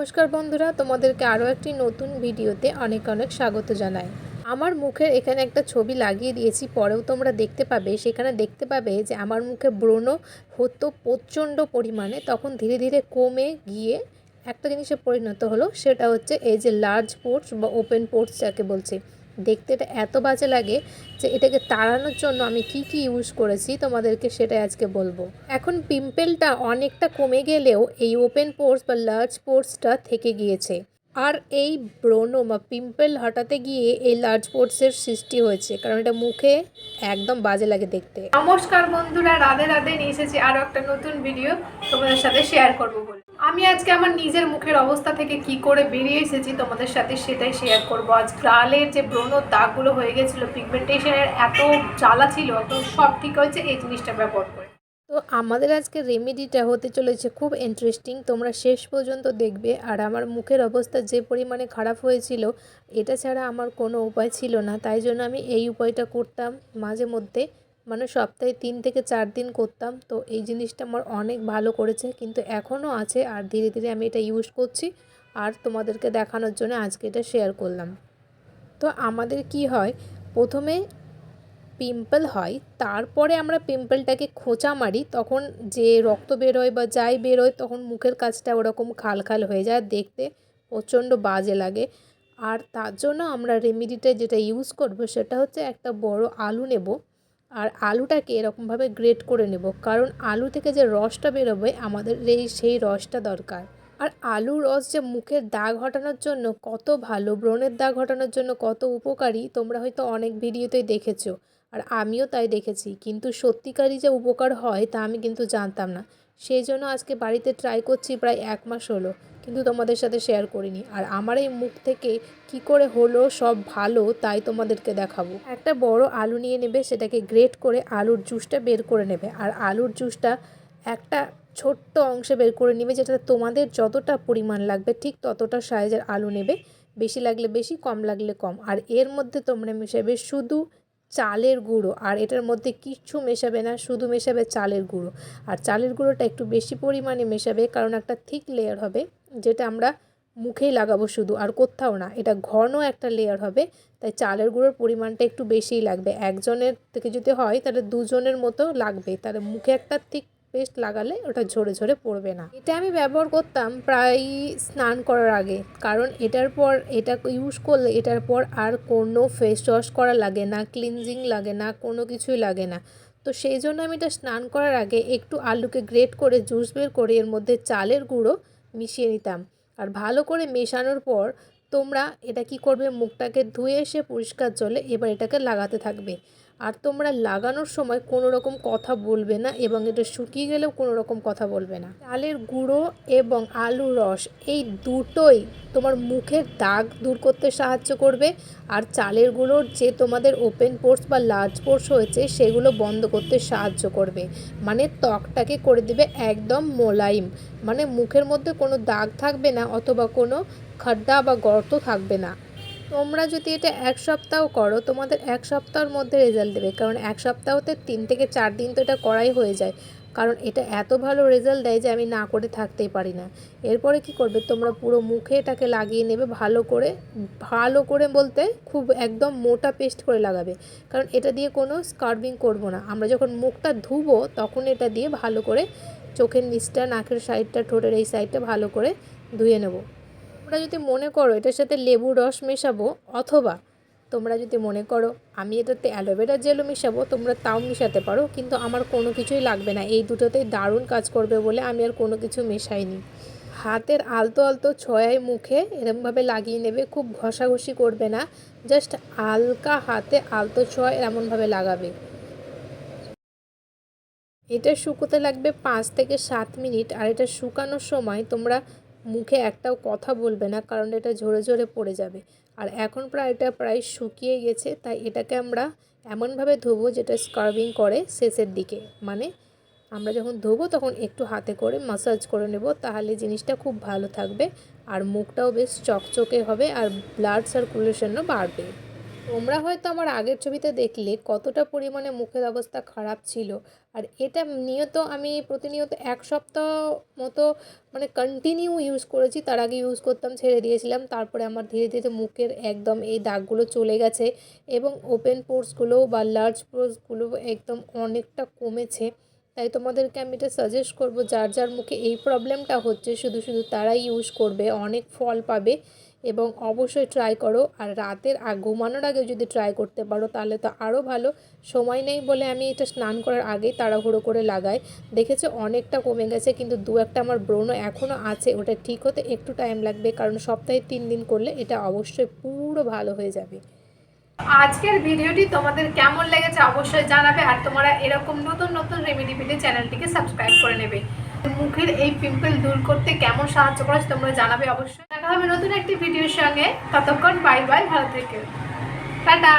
নমস্কার বন্ধুরা, তোমাদেরকে আরও একটি নতুন ভিডিওতে অনেক অনেক স্বাগত জানাই। আমার মুখের এখানে একটা ছবি লাগিয়ে দিয়েছি, পরেও তোমরা দেখতে পাবে। সেখানে দেখতে পাবে যে আমার মুখে ব্রণ হতো প্রচণ্ড পরিমাণে, তখন ধীরে ধীরে কমে গিয়ে একটা জিনিসে পরিণত হলো, সেটা হচ্ছে এই যে লার্জ পোর্স বা ওপেন পোর্স যাকে বলছে। দেখতে এটা এত বাজে লাগে যে এটাকে তাড়ানোর জন্য আমি কি ইউজ করেছি তোমাদেরকে সেটাই আজকে বলবো। এখন পিম্পলটা অনেকটা কমে গেলেও এই ওপেন পোর্স বা লার্জ পোর্সটা থেকে গিয়েছে, আর এই ব্রণ বা পিম্পল হটাতে গিয়ে এই লার্জ পোর্সের সৃষ্টি হয়েছে, কারণ এটা মুখে একদম বাজে লাগে দেখতে। নমস্কার বন্ধুরা, রাধে রাধে, নিয়ে এসেছি আরও একটা নতুন ভিডিও তোমাদের সাথে শেয়ার করবো বলে। আমি আজকে আমার নিজের মুখের অবস্থা থেকে কি করে বেরিয়ে এসেছি তোমাদের সাথে সেটাই শেয়ার করবো। আজ গালের যে ব্রণ দাগগুলো হয়ে গেছিলো, পিগমেন্টেশনের এত জ্বালা ছিল, তো সব ঠিক হয়েছে এই জিনিসটা ব্যবহার করে। তো আমাদের আজকে রেমেডিটা হতে চলেছে খুব ইন্টারেস্টিং, তোমরা শেষ পর্যন্ত দেখবে। আর আমার মুখের অবস্থা যে পরিমাণে খারাপ হয়েছিল, এটা ছাড়া আমার কোনো উপায় ছিল না, তাই জন্য আমি এই উপায়টা করতাম মাঝে মধ্যে, মানে সপ্তাহে 3 থেকে 4 দিন করতাম। তো এই জিনিসটা আমার অনেক ভালো করেছে, কিন্তু এখনও আছে, আর ধীরে ধীরে আমি এটা ইউজ করছি, আর তোমাদেরকে দেখানোর জন্য আজকে এটা শেয়ার করলাম। তো আমাদের কি হয়, প্রথমে পিম্পল হয়, তারপরে আমরা পিম্পলটাকে খোঁচা মারি, তখন যে রক্ত বেরোয় বা যাই বেরোয়, তখন মুখের কাছটা ওরকম খাল খাল হয়ে যায়, দেখতে প্রচণ্ড বাজে লাগে। আর তার জন্য আমরা রেমেডিটা যেটা ইউজ করব সেটা হচ্ছে একটা বড় আলু নেব, আর আলুটাকে এরকমভাবে গ্রেট করে নেব, কারণ আলু থেকে যে রসটা বেরোবে আমাদের সেই রসটা দরকার। আর আলুর রস যে মুখের দাগ হটানোর জন্য কত ভালো, ব্রণের দাগ হটানোর জন্য কত উপকারী, তোমরা হয়তো অনেক ভিডিওতেই দেখেছো, আর আমিও তাই দেখেছি, কিন্তু সত্যিকারই যে উপকার হয় তা আমি কিন্তু জানতাম না। সেই জন্য আজকে বাড়িতে ট্রাই করছি, প্রায় 1 মাস হলো, কিন্তু তোমাদের সাথে শেয়ার করিনি। আর আমার এই মুখ থেকে কি করে হলো সব ভালো, তাই তোমাদেরকে দেখাবো। একটা বড় আলু নিয়ে নেবে, সেটাকে গ্রেট করে আলুর জুসটা বের করে নেবে, আর আলুর জুসটা একটা ছোট্ট অংশে বের করে নেবে, যেটা তোমাদের যতটা পরিমাণ লাগবে ঠিক ততটা সাইজের আলু নেবে, বেশি লাগলে বেশি, কম লাগলে কম। আর এর মধ্যে তোমরা মেশাবে শুধু চালের গুঁড়ো, আর এটার মধ্যে কিচ্ছু মেশাবে না, শুধু মেশাবে চালের গুঁড়ো। আর চালের গুঁড়োটা একটু বেশি পরিমাণে মেশাবে, কারণ একটা থিক লেয়ার হবে, যেটা আমরা মুখেই লাগাবো শুধু, আর কোথাও না, এটা ঘন একটা লেয়ার হবে, তাই চালের গুঁড়োর পরিমাণটা একটু বেশিই লাগবে। একজনের থেকে যদি হয় তাহলে 2 জনের মতো লাগবে, তাহলে মুখে একটা থিক পেস্ট লাগালে ওটা ঝরে ঝরে পড়বে না। এটা আমি ব্যবহার করতাম প্রায় স্নান করার আগে, কারণ এটার পর এটা ইউজ করলে এটার পর আর কোনো ফেস ওয়াশ করা লাগে না, ক্লিনজিং লাগে না, কোনো কিছুই লাগে না। তো সেই জন্য আমি এটা স্নান করার আগে একটু আলুকে গ্রেট করে জুস বের করে এর মধ্যে চালের গুঁড়ো মিশিয়ে নিতাম। আর ভালো করে মেশানোর পর তোমরা এটা কি করবে, মুখটাকে ধুয়ে এসে পরিষ্কার জলে এবার এটাকে লাগাতে থাকবে। আর তোমরা লাগানোর সময় কোনো রকম কথা বলবে না, এবং এটা শুকিয়ে গেলেও কোনো রকম কথা বলবে না। চালের গুঁড়ো এবং আলুর রস এই দুটোই তোমার মুখের দাগ দূর করতে সাহায্য করবে, আর চালের গুঁড়োর যে তোমাদের ওপেন পোর্স বা লার্জ পোর্স হয়েছে সেগুলো বন্ধ করতে সাহায্য করবে, মানে ত্বকটাকে করে দেবে একদম মোলায়েম, মানে মুখের মধ্যে কোনো দাগ থাকবে না, অথবা কোনো খাড্ডা বা গর্ত থাকবে না। তোমরা যদি এটা 1 সপ্তাহ করো, তোমাদের 1 সপ্তাহের মধ্যে রেজাল্ট দেবে, কারণ 1 সপ্তাহতে 3 থেকে 4 দিন তো এটা করাই হয়ে যায়, কারণ এটা এত ভালো রেজাল্ট দেয় যে আমি না করে থাকতেই পারি না। এরপরে কি করবে, তোমরা পুরো মুখে এটাকে লাগিয়ে নেবে ভালো করে, ভালো করে বলতে খুব একদম মোটা পেস্ট করে লাগাবে, কারণ এটা দিয়ে কোনো স্কার্বিং করব না। আমরা যখন মুখটা ধুবো তখন এটা দিয়ে ভালো করে চোখের নিচটা, নাকের সাইডটা, ঠোঁটের এই সাইডটা ভালো করে ধুয়ে নেব। তোমরা যদি মনে করো এটার সাথে লেবুর রস মেশাবো, অথবা তোমরা যদি মনে করো আমি এটাতে অ্যালোভেরা জেলও মেশাবো, তোমরা তাও মেশাতে পারো, কিন্তু আমার কোনো কিছুই লাগবে না, এই দুটোতেই দারুণ কাজ করবে বলে আমি আর কোনো কিছু মেশাইনি। হাতের আলতো আলতো ছোঁয়ায় মুখে এরমভাবে লাগিয়ে নেবে, খুব ঘষাঘষি করবে না, জাস্ট হালকা হাতে আলতো ছোঁয়ায় এমনভাবে লাগাবে। এটা শুকোতে লাগবে 5 থেকে 7 মিনিট, আর এটা শুকানোর সময় তোমরা মুখে একটাও কথা বলবে না, কারণ এটা ঝরে ঝরে পড়ে যাবে। আর এখন এটা প্রায় শুকিয়ে গেছে, তাই এটাকে আমরা এমনভাবে ধোবো যেটা স্কার্বিং করে শেষের দিকে, মানে আমরা যখন ধোবো তখন একটু হাতে করে মাসাজ করে নেব, তাহলে জিনিসটা খুব ভালো থাকবে, আর মুখটাও বেশ চকচকে হবে, আর ব্লাড সার্কুলেশনও বাড়বে। তোমরা হয়তো আমার আগের ছবিতে দেখলে কতটা পরিমাণে মুখের অবস্থা খারাপ ছিল। আর এটা নিয়ত আমি প্রতিনিয়ত ১ সপ্তাহ মতো মানে কন্টিনিউ ইউজ করেছি। তার আগে ইউজ করতাম, ছেড়ে দিয়েছিলাম। তারপরে আমার ধীরে ধীরে মুখের একদম এই দাগগুলো চলে গেছে এবং ওপেন পোরসগুলো বা লার্জ পোরসগুলো একদম অনেকটা কমেছে। তাই তোমাদেরকে আমি এটা সাজেস্ট করব, যার যার মুখে এই প্রবলেমটা হচ্ছে শুধু শুধু তারাই ইউজ করবে, অনেক ফল পাবে। এবং অবশ্যই ট্রাই করো। আর রাতের ঘুমানোর আগে যদি ট্রাই করতে পারো তাহলে তো আরও ভালো। সময় নেই বলে আমি এটা স্নান করার আগেই তাড়াহুড়ো করে লাগাই। দেখেছো অনেকটা কমে গেছে, কিন্তু দু একটা আমার ব্রণ এখনও আছে, ওটা ঠিক হতে একটু টাইম লাগবে, কারণ সপ্তাহে 3 দিন করলে এটা অবশ্যই পুরো ভালো হয়ে যাবে। আজকের ভিডিওটি তোমাদের কেমন লেগেছে অবশ্যই জানাবে। আর তোমরা এরকম নতুন নতুন রেমেডি পেতে চ্যানেলটিকে সাবস্ক্রাইব করে নেবে। মুখের এই পিম্পল দূর করতে কেমন সাহায্য করে তোমরা জানাবে অবশ্যই। দেখা হবে নতুন একটি ভিডিওর সঙ্গে। ততক্ষণ বাই বাই, ভালো থেকো, টাটা।